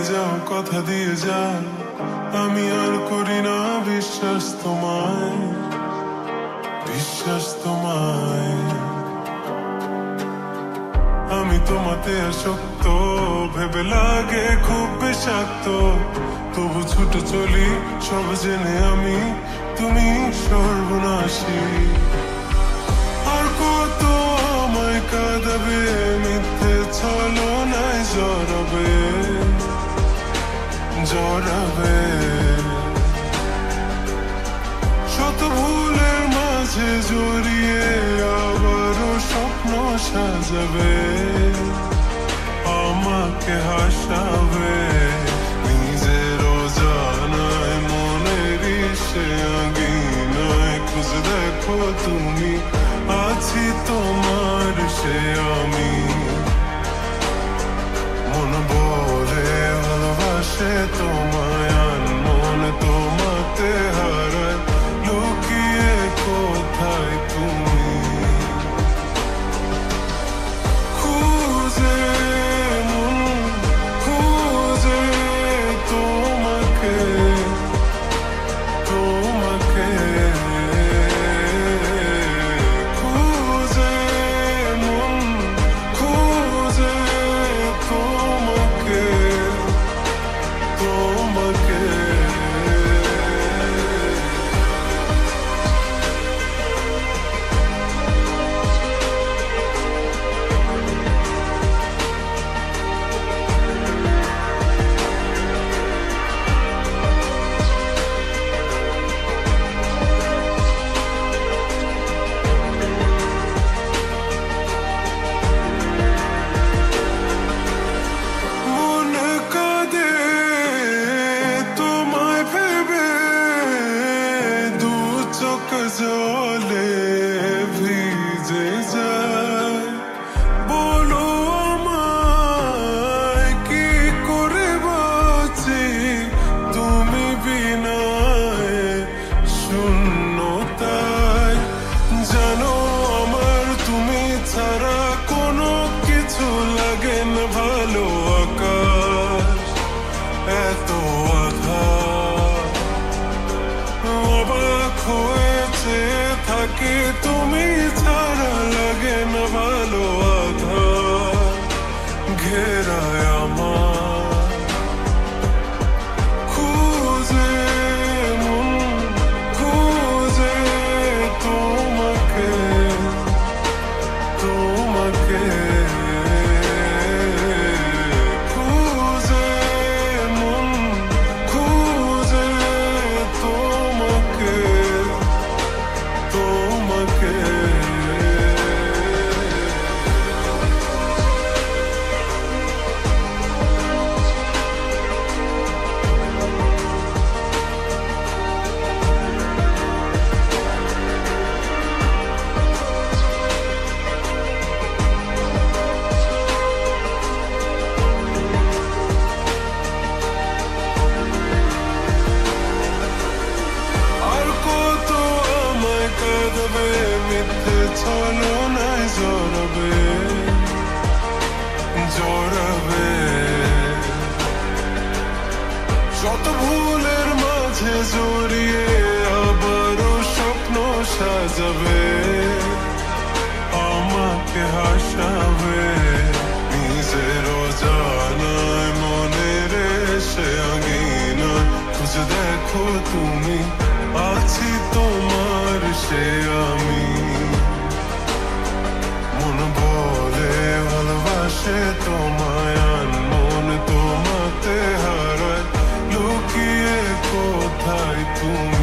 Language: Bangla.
যাও, কথা দিয়ে যাও, আমি আর করি না বিশ্বাস তোমায়, বিশ্বাস তোমায়। আমি তোমাতে আসক্ত, ভেবে লাগে খুব বিষাক্ত, তবু ছুটে চলি সব জেনে আমি তুমি সর্বনাশী। আর কত আমায় কাঁদাবে, মিথ্যে ছলনায় জড়াবে, জড়াবে। শত ভুলের মাঝে জড়িয়ে আবারও স্বপ্ন সাজাবে, আমাকে হাসাবে। নিজের অজানায় মনের সে আঙিনায় খুঁজে দেখো তুমি, আছি তোমার সে আমি। মন বলে ভালোবাসে তোমায়, মন তোমাতে হারায়, লুকিয়ে কোথায় তুমি। খুঁজে মন খুঁজে তোমাকে, তোমাকে খুঁজে মন খুঁজে তোমাকে, তোমাকে। মনে কাঁদে তোমায় ভেবে, দু চোখ জলে ভিজে যায়। বলো আমায় কি করে বাঁচি, তুমি বিনায় শূন্যতায়। জানো আমার তুমি ছাড়া কোনো কিছু লাগে না ভালো। আকাশ এত আঘাত, অবাক হয়েছে থাকি তুমি ছাড়া লাগে না ভালো। আঘাত ঘেরায় আমার, খুঁজে মন খুঁজে তোমাকে, তোমাকে খুঁজে মন খুঁজে তোমাকে, তোমাকে। আর কত আমায় কাঁদাবে, মিথ্যে ছলনায় জড়াবে, জড়াবে। শত ভুলের মাঝে জড়িয়ে আবারও স্বপ্ন সাজাবে, আমাকে হাসাবে। নিজের অজানায় মনের সে আঙিনা খুঁজে দেখো তুমি, আছি তোমার সে আমি। মন বলে ভালোবাসে তোমায়, মন তোমাতে হারায়, লুকিয়ে কোথায় তুমি।